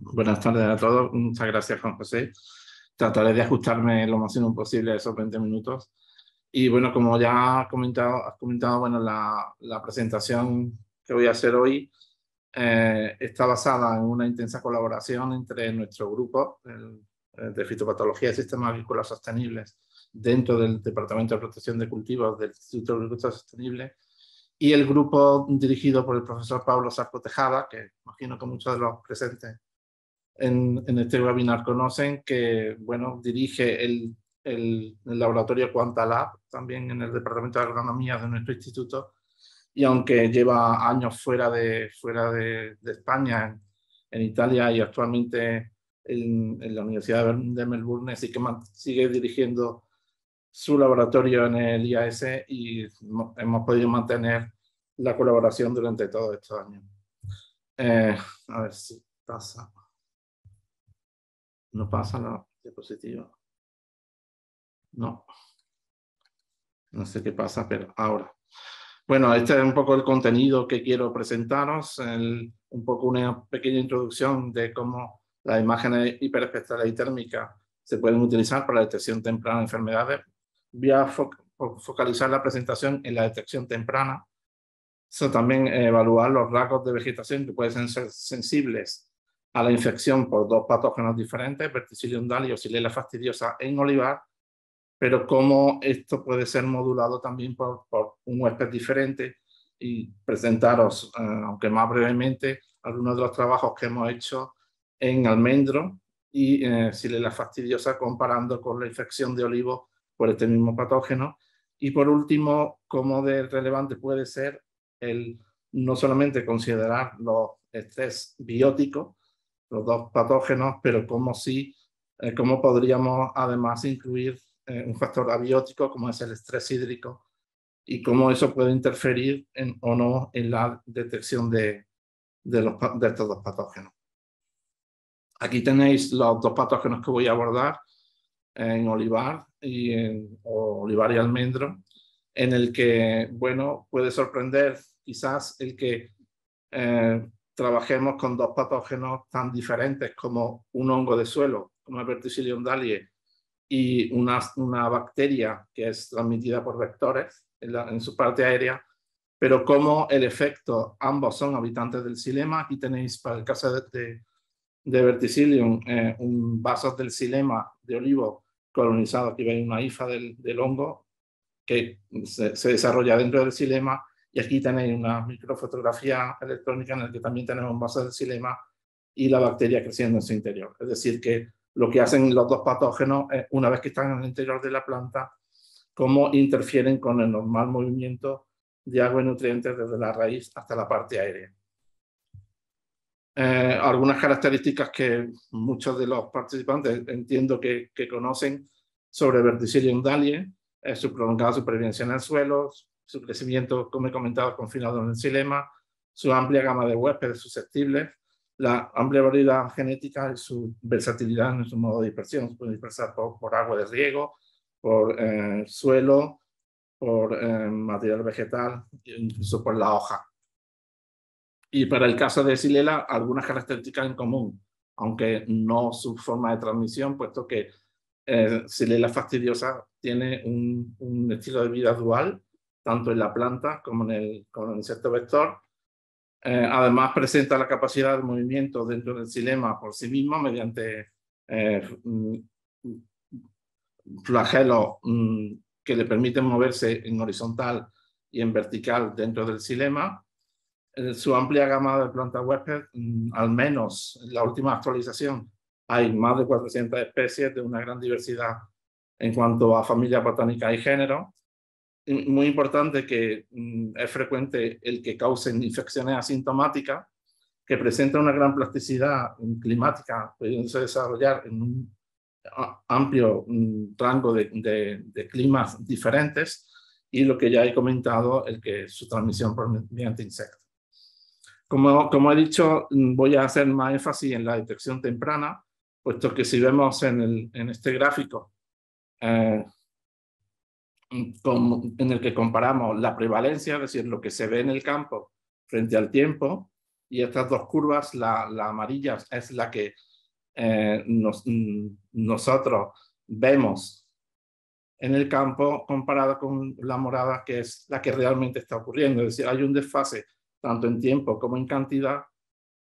Buenas tardes a todos. Muchas gracias, Juan José. Trataré de ajustarme lo máximo posible a esos 20 minutos. Y bueno, como ya has comentado, bueno, la presentación que voy a hacer hoy está basada en una intensa colaboración entre nuestro grupo de fitopatología y sistemas agrícolas sostenibles dentro del Departamento de Protección de Cultivos del Instituto de Agricultura Sostenible y el grupo dirigido por el profesor Pablo Sarco Tejada, que imagino que muchos de los presentes en este webinar conocen, que bueno, dirige el laboratorio Quantalab, también en el Departamento de Agronomía de nuestro instituto, y aunque lleva años fuera de España, en Italia y actualmente en la Universidad de Melbourne, sí que sigue dirigiendo su laboratorio en el IAS y hemos podido mantener la colaboración durante todos estos años. A ver si pasa. No pasa la diapositiva. No. No sé qué pasa, pero ahora. Bueno, este es un poco el contenido que quiero presentaros, un poco una pequeña introducción de cómo las imágenes hiperespectrales y térmicas se pueden utilizar para la detección temprana de enfermedades. Voy a focalizar la presentación en la detección temprana. Eso también evaluar los rasgos de vegetación que pueden ser sensibles a la infección por dos patógenos diferentes, Verticillium dali o Xylella fastidiosa en olivar, pero cómo esto puede ser modulado también por un huésped diferente y presentaros, aunque más brevemente, algunos de los trabajos que hemos hecho en almendro y Xylella fastidiosa comparando con la infección de olivo por este mismo patógeno. Y por último, cómo de relevante puede ser el no solamente considerar los estrés bióticos, los dos patógenos, pero cómo podríamos además incluir un factor abiótico como es el estrés hídrico y cómo eso puede interferir o no en la detección de estos dos patógenos. Aquí tenéis los dos patógenos que voy a abordar en olivar olivar y almendro, en el que, bueno, puede sorprender quizás el que trabajemos con dos patógenos tan diferentes como un hongo de suelo, como el Verticillium dali, y una bacteria que es transmitida por vectores en su parte aérea, pero como el efecto, ambos son habitantes del xilema. Aquí tenéis para el caso de Verticillium vasos del xilema de olivo colonizado. Aquí veis una hifa del hongo que se desarrolla dentro del xilema, y aquí tenéis una microfotografía electrónica en la que también tenemos un vaso del xilema y la bacteria creciendo en su interior. Es decir, que lo que hacen los dos patógenos, una vez que están en el interior de la planta, cómo interfieren con el normal movimiento de agua y nutrientes desde la raíz hasta la parte aérea. Algunas características que muchos de los participantes entiendo que conocen sobre Verticillium dali: su prolongada supervivencia en el suelo, su crecimiento, como he comentado, confinado en el xilema, su amplia gama de huéspedes susceptibles, la amplia variedad genética y su versatilidad en su modo de dispersión. Se puede dispersar por agua de riego, por suelo, por material vegetal, incluso por la hoja. Y para el caso de Xylella, algunas características en común, aunque no su forma de transmisión, puesto que Xylella fastidiosa tiene un estilo de vida dual, tanto en la planta como en el insecto vector. Además, presenta la capacidad de movimiento dentro del xilema por sí mismo mediante flagelos que le permiten moverse en horizontal y en vertical dentro del xilema. Su amplia gama de plantas huésped, al menos en la última actualización, hay más de 400 especies de una gran diversidad en cuanto a familia botánica y género. Muy importante que es frecuente el que causen infecciones asintomáticas, que presenta una gran plasticidad climática, pudiéndose desarrollar en un amplio rango de climas diferentes, y lo que ya he comentado, el que su transmisión mediante insectos. Como he dicho, voy a hacer más énfasis en la detección temprana, puesto que si vemos en este gráfico en el que comparamos la prevalencia, es decir, lo que se ve en el campo frente al tiempo, Y estas dos curvas, la amarilla es la que nosotros vemos en el campo comparada con la morada, que es la que realmente está ocurriendo. Es decir, hay un desfase tanto en tiempo como en cantidad,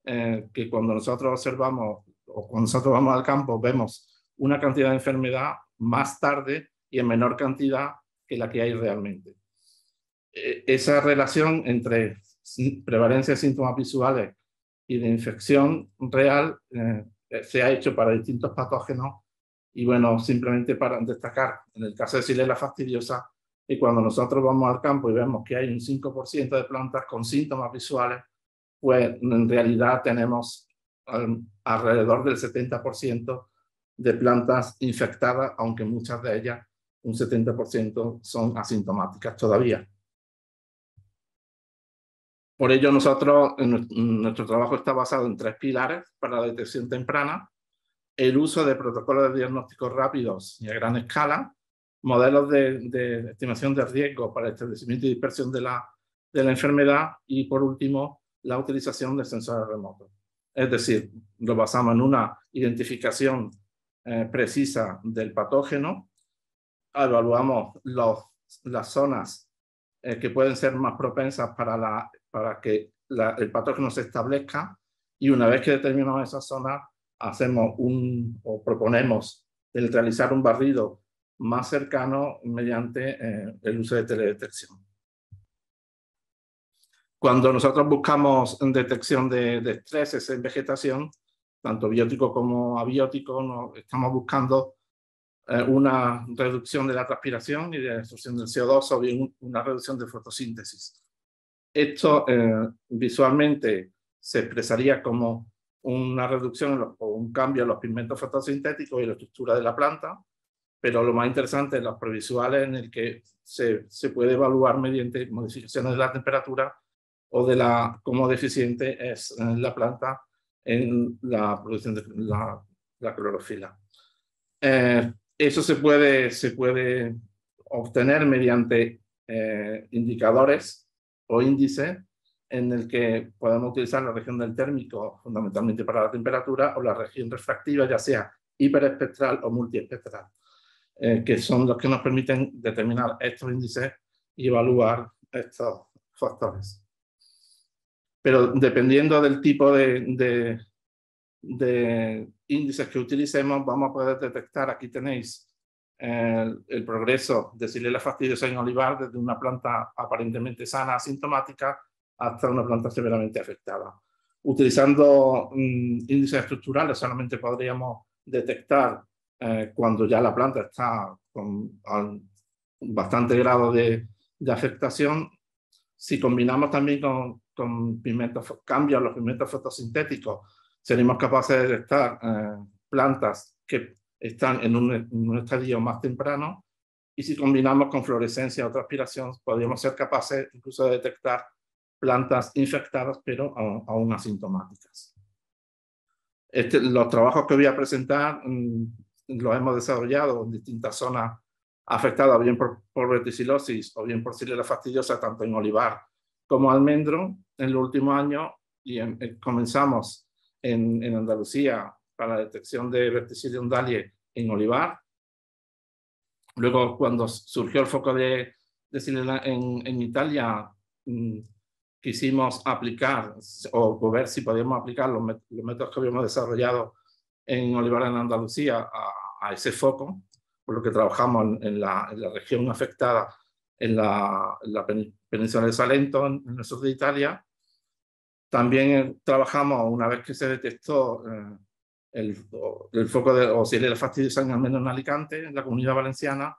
que cuando nosotros observamos o cuando nosotros vamos al campo vemos una cantidad de enfermedad más tarde y en menor cantidad que la que hay realmente. Esa relación entre prevalencia de síntomas visuales y de infección real se ha hecho para distintos patógenos. Y bueno, simplemente para destacar, en el caso de Xylella fastidiosa, y cuando nosotros vamos al campo y vemos que hay un 5% de plantas con síntomas visuales, pues en realidad tenemos alrededor del 70% de plantas infectadas, aunque muchas de ellas, un 70%, son asintomáticas todavía. Por ello, nuestro trabajo está basado en 3 pilares para la detección temprana: el uso de protocolos de diagnósticos rápidos y a gran escala, modelos de estimación de riesgo para el establecimiento y dispersión de la enfermedad, y por último, la utilización de sensores remotos. Es decir, lo basamos en una identificación precisa del patógeno, evaluamos las zonas que pueden ser más propensas para que el patógeno se establezca, y una vez que determinamos esas zonas, proponemos el realizar un barrido más cercano mediante el uso de teledetección. Cuando nosotros buscamos detección de estreses en vegetación, tanto biótico como abiótico, estamos buscando una reducción de la transpiración y de la absorción del CO2, o bien una reducción de fotosíntesis. Esto visualmente se expresaría como una reducción o un cambio en los pigmentos fotosintéticos y la estructura de la planta, pero lo más interesante es los previsuales, en el que se puede evaluar mediante modificaciones de la temperatura o de cómo deficiente es la planta en la producción de la clorofila. Eso se puede obtener mediante indicadores o índices, en el que podemos utilizar la región del térmico fundamentalmente para la temperatura, o la región refractiva, ya sea hiperespectral o multiespectral, que son los que nos permiten determinar estos índices y evaluar estos factores. Pero dependiendo del tipo de índices que utilicemos, vamos a poder detectar. Aquí tenéis el progreso de Xylella fastidiosa en olivar, desde una planta aparentemente sana, asintomática, hasta una planta severamente afectada. Utilizando índices estructurales solamente podríamos detectar cuando ya la planta está con bastante grado de afectación. Si combinamos también con cambios en los pigmentos fotosintéticos, seremos capaces de detectar plantas que están en un estadio más temprano, y si combinamos con fluorescencia o transpiración, podríamos ser capaces incluso de detectar plantas infectadas pero aún asintomáticas. Los trabajos que voy a presentar los hemos desarrollado en distintas zonas afectadas, bien por verticilosis o bien por Xylella fastidiosa, tanto en olivar como almendro en los últimos años, y comenzamos en Andalucía para la detección de Verticillium dalie en olivar. Luego, cuando surgió el foco de Xylella en Italia, quisimos aplicar o ver si podíamos aplicar los métodos que habíamos desarrollado en olivar en Andalucía a ese foco, por lo que trabajamos en la región afectada, en la península de Salento, en el sur de Italia. También trabajamos, una vez que se detectó el foco de Xylella fastidiosa al menos en Alicante, en la Comunidad Valenciana,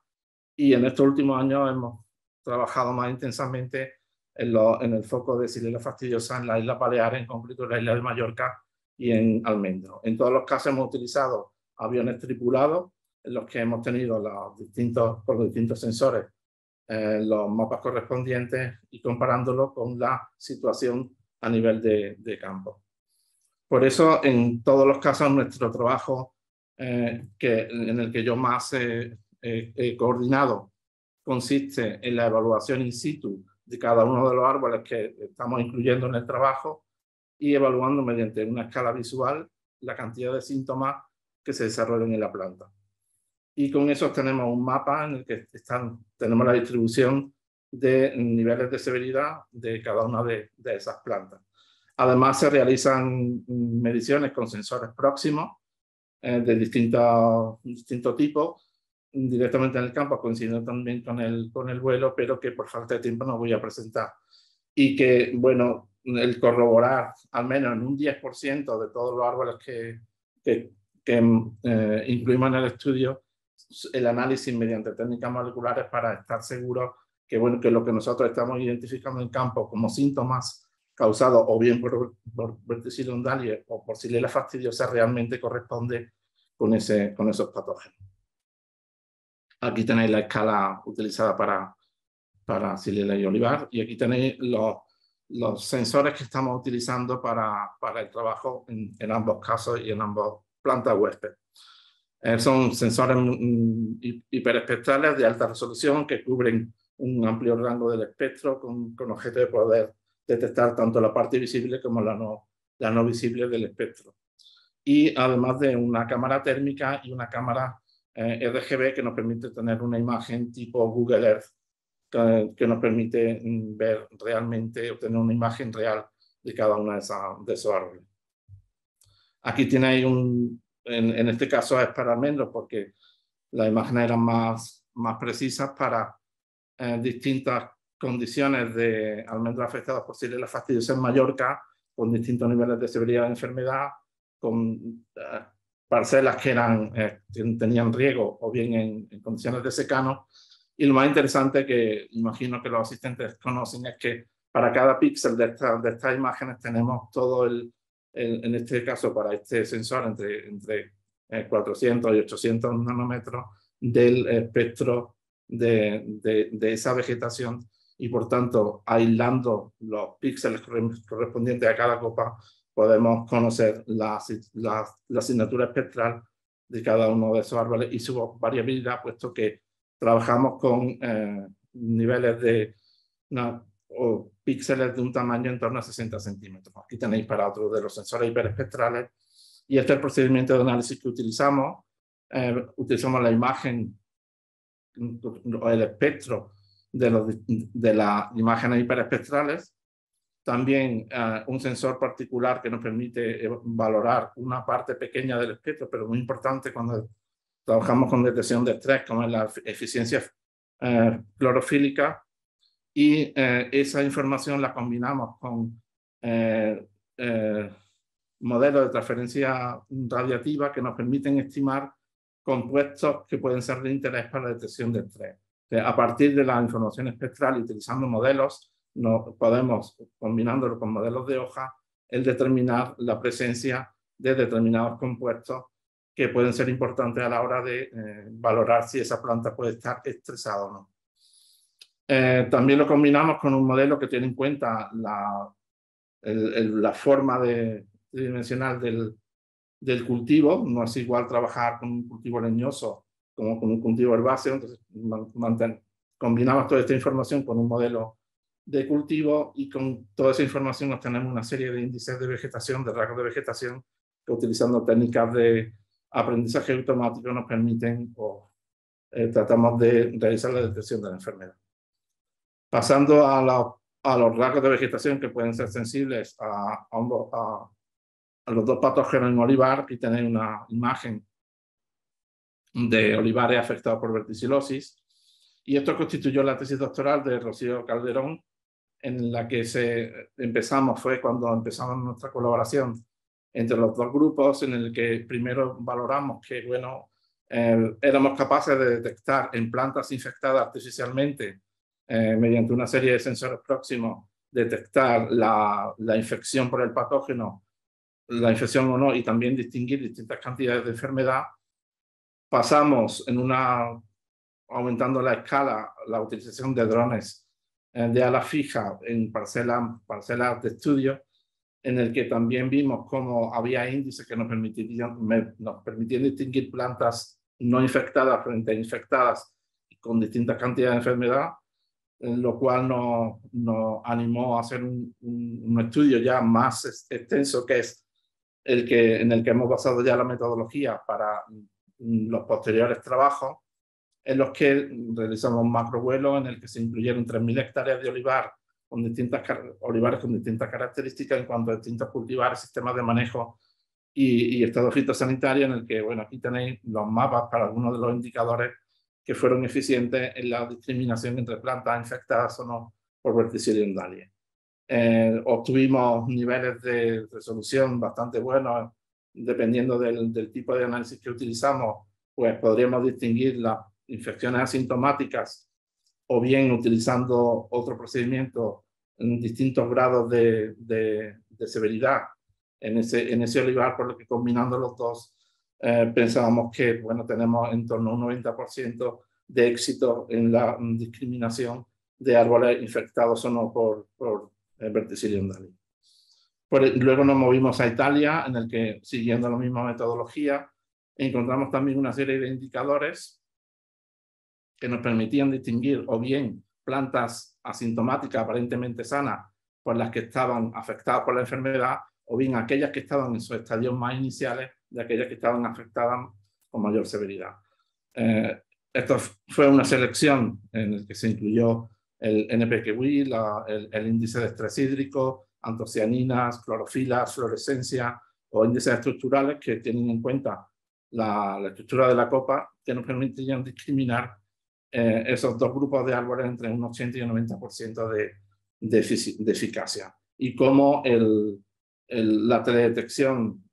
y en estos últimos años hemos trabajado más intensamente en el foco de Xylella fastidiosa en las Islas Baleares, en concreto en la isla de Mallorca y en Almendro. En todos los casos hemos utilizado aviones tripulados, en los que hemos tenido por los distintos sensores los mapas correspondientes, y comparándolo con la situación a nivel de campo. Por eso, en todos los casos, nuestro trabajo, en el que yo más he coordinado, consiste en la evaluación in situ de cada uno de los árboles que estamos incluyendo en el trabajo, y evaluando mediante una escala visual la cantidad de síntomas que se desarrollan en la planta. Y con eso tenemos un mapa en el que tenemos la distribución de niveles de severidad de cada una de esas plantas. Además, se realizan mediciones con sensores próximos de distintos tipos, directamente en el campo, coincidiendo también con el vuelo, pero que por falta de tiempo no voy a presentar. Y que, bueno, el corroborar al menos en un 10% de todos los árboles que incluimos en el estudio, el análisis mediante técnicas moleculares para estar seguros que, bueno, que lo que nosotros estamos identificando en campo como síntomas causados o bien por Verticillium daliae o por Xylella fastidiosa realmente corresponde con esos patógenos. Aquí tenéis la escala utilizada para Xylella y olivar, y aquí tenéis los sensores que estamos utilizando para el trabajo en ambos casos y en ambas plantas huésped. Son sensores hiperespectrales de alta resolución que cubren un amplio rango del espectro con objeto de poder detectar tanto la parte visible como la no visible del espectro. Y además de una cámara térmica y una cámara RGB que nos permite tener una imagen tipo Google Earth, que nos permite ver realmente, obtener una imagen real de cada uno de esos árboles. Aquí tenéis en este caso es para almendros, porque las imágenes eran más precisas para distintas condiciones de almendros afectados por Xylella fastidiosa en Mallorca, con distintos niveles de severidad de enfermedad, con parcelas que tenían riego o bien en condiciones de secano. Y lo más interesante, que imagino que los asistentes conocen, es que para cada píxel de estas imágenes tenemos todo en este caso para este sensor entre 400 y 800 nanómetros del espectro de esa vegetación, y por tanto, aislando los píxeles correspondientes a cada copa, podemos conocer la asignatura espectral de cada uno de esos árboles y su variabilidad, puesto que trabajamos con niveles o píxeles de un tamaño en torno a 60 centímetros. Aquí tenéis para otro de los sensores hiperespectrales, y este es el procedimiento de análisis que utilizamos. Utilizamos la imagen o el espectro de las imágenes hiperespectrales. También un sensor particular que nos permite valorar una parte pequeña del espectro, pero muy importante cuando trabajamos con detección de estrés, como es la eficiencia clorofílica, y esa información la combinamos con modelos de transferencia radiativa que nos permiten estimar compuestos que pueden ser de interés para la detección de estrés. A partir de la información espectral, utilizando modelos, podemos, combinándolo con modelos de hoja, determinar la presencia de determinados compuestos que pueden ser importantes a la hora de valorar si esa planta puede estar estresada o no. También lo combinamos con un modelo que tiene en cuenta la forma tridimensional del cultivo. No es igual trabajar con un cultivo leñoso como con un cultivo herbáceo. Entonces combinamos toda esta información con un modelo de cultivo, y con toda esa información obtenemos una serie de índices de vegetación, de rasgos de vegetación, que utilizando técnicas de aprendizaje automático nos permiten tratamos de realizar la detección de la enfermedad. Pasando a los rasgos de vegetación que pueden ser sensibles a los dos patógenos en olivar. Aquí tenéis una imagen de olivares afectados por verticillosis, y esto constituyó la tesis doctoral de Rocío Calderón, en la que fue cuando empezamos nuestra colaboración entre los dos grupos, en el que primero valoramos que, bueno, éramos capaces de detectar en plantas infectadas artificialmente, mediante una serie de sensores próximos, detectar la infección por el patógeno, la infección o no, y también distinguir distintas cantidades de enfermedad. Pasamos aumentando la escala, la utilización de drones de ala fija en parcelas de estudio, en el que también vimos cómo había índices que nos permitían distinguir plantas no infectadas frente a infectadas con distintas cantidades de enfermedad, lo cual nos animó a hacer un estudio ya más extenso, que es en el que hemos basado ya la metodología para los posteriores trabajos, en los que realizamos un macrovuelo en el que se incluyeron 3.000 hectáreas de olivares con distintas características en cuanto a distintos cultivares, sistemas de manejo y estado fitosanitario, en el que, bueno, aquí tenéis los mapas para algunos de los indicadores que fueron eficientes en la discriminación entre plantas infectadas o no por Verticillium daliae. Obtuvimos niveles de resolución bastante buenos, dependiendo del tipo de análisis que utilizamos, pues podríamos distinguir las infecciones asintomáticas o bien utilizando otro procedimiento en distintos grados de severidad en ese olivar, por lo que combinando los dos pensábamos que, bueno, tenemos en torno a un 90% de éxito en la discriminación de árboles infectados o no por Verticillium daliae. Luego nos movimos a Italia, en el que, siguiendo la misma metodología, encontramos también una serie de indicadores que nos permitían distinguir o bien plantas asintomáticas aparentemente sanas por las que estaban afectadas por la enfermedad, o bien aquellas que estaban en sus estadios más iniciales de aquellas que estaban afectadas con mayor severidad. Esto fue una selección en la que se incluyó el NPQI, el índice de estrés hídrico, antocianinas, clorofilas, fluorescencia o índices estructurales que tienen en cuenta la estructura de la copa, que nos permitían discriminar esos dos grupos de árboles entre un 80 y un 90% de eficacia. Y cómo la teledetección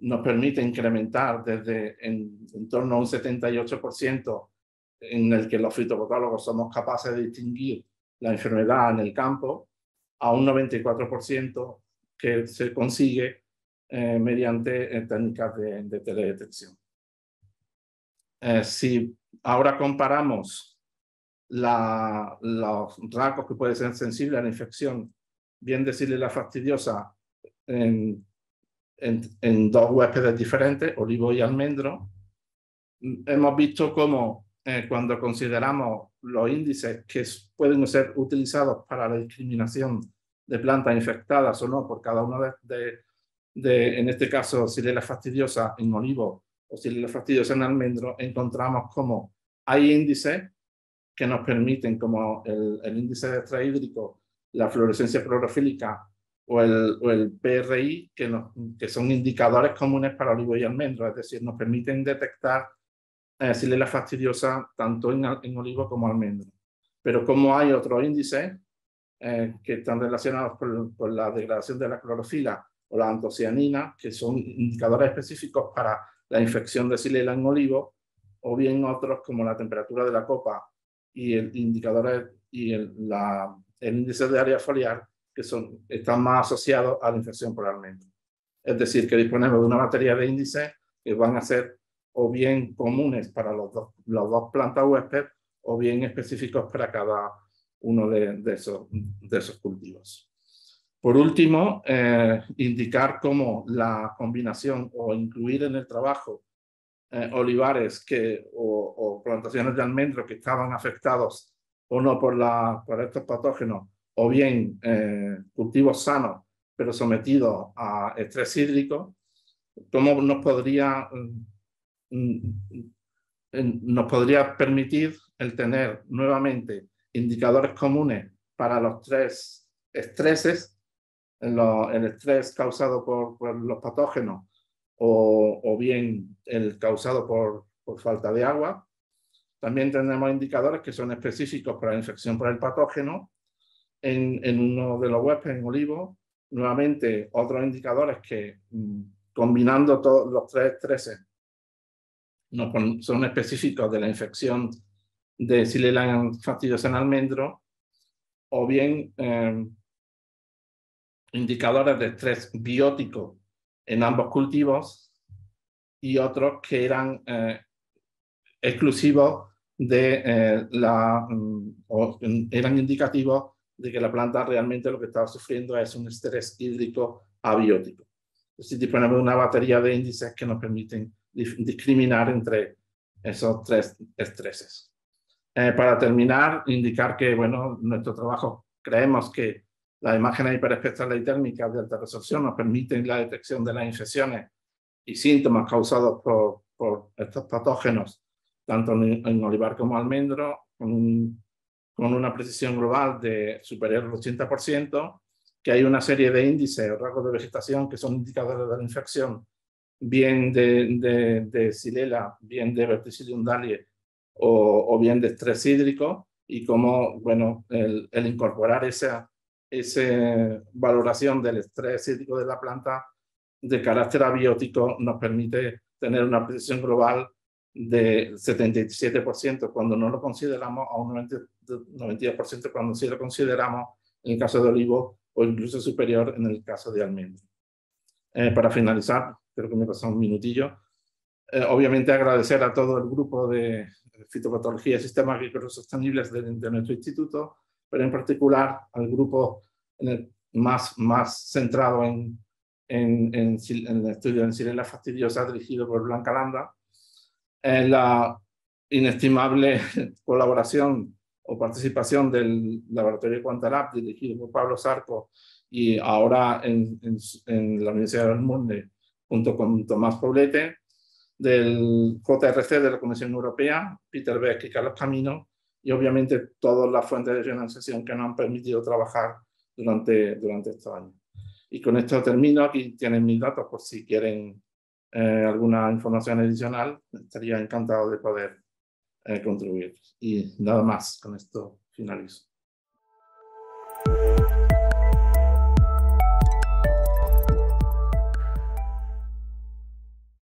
nos permite incrementar desde en torno a un 78% en el que los fitopatólogos somos capaces de distinguir la enfermedad en el campo, a un 94% que se consigue mediante técnicas de teledetección. Si ahora comparamos los rasgos que pueden ser sensibles a la infección, bien de Xylella fastidiosa, en dos huéspedes diferentes, olivo y almendro, hemos visto cómo cuando consideramos los índices que pueden ser utilizados para la discriminación de plantas infectadas o no por cada uno en este caso, Xylella fastidiosa en olivo o Xylella fastidiosa en almendro, encontramos como hay índices que nos permiten, como el índice de estrés hídrico, la fluorescencia clorofílica o el PRI, que son indicadores comunes para olivo y almendro, es decir, nos permiten detectar Xylella fastidiosa tanto en olivo como almendro. Pero como hay otros índices que están relacionados con la degradación de la clorofila o la antocianina, que son indicadores específicos para la infección de Xylella en olivo, o bien otros como la temperatura de la copa y el indicador y el índice de área foliar, que están más asociados a la infección por almendro. Es decir, que disponemos de una batería de índices que van a ser o bien comunes para los dos plantas huésped, o bien específicos para cada uno de esos cultivos. Por último, indicar cómo la combinación o incluir en el trabajo olivares o plantaciones de almendro que estaban afectados o no por estos patógenos, o bien cultivos sanos pero sometidos a estrés hídrico, cómo nos podría permitir el tener nuevamente indicadores comunes para los tres estreses, el estrés causado por los patógenos o bien el causado por falta de agua. También tenemos indicadores que son específicos para la infección por el patógeno en uno de los huéspedes, en olivo. Nuevamente, otros indicadores que combinando todos los tres estreses son específicos de la infección de Xylella fastidiosa en almendro, o bien indicadores de estrés biótico en ambos cultivos, y otros que eran exclusivos o eran indicativos de que la planta realmente lo que estaba sufriendo es un estrés hídrico abiótico. Entonces disponemos de una batería de índices que nos permiten discriminar entre esos tres estreses. Para terminar, indicar que, bueno, nuestro trabajo creemos que las imágenes hiperespectrales y térmicas de alta resolución nos permiten la detección de las infecciones y síntomas causados por estos patógenos, tanto en olivar como almendro, con una precisión global de superior al 80%, que hay una serie de índices o rasgos de vegetación que son indicadores de la infección, bien de Xylella, bien de Verticillium Daliae o bien de estrés hídrico, y cómo, bueno, el incorporar esa valoración del estrés hídrico de la planta de carácter abiótico nos permite tener una precisión global de 77% cuando no lo consideramos, a un 92% cuando sí lo consideramos en el caso de olivo, o incluso superior en el caso de almendro. Para finalizar, creo que me pasó un minutillo, obviamente agradecer a todo el grupo de fitopatología y sistemas agrícolas sostenibles de nuestro instituto, pero en particular al grupo más centrado en el estudio en Xylella fastidiosa, dirigido por Blanca Landa, la inestimable colaboración o participación del laboratorio Quantalab, dirigido por Pablo Zarco, y ahora en la Universidad del Mundo, junto con Tomás Poblete, del JRC de la Comisión Europea, Peter Beck y Carlos Camino, y obviamente todas las fuentes de financiación que nos han permitido trabajar durante estos años. Y con esto termino. Aquí tienen mis datos por si quieren alguna información adicional. Estaría encantado de poder contribuir. Y nada más, con esto finalizo.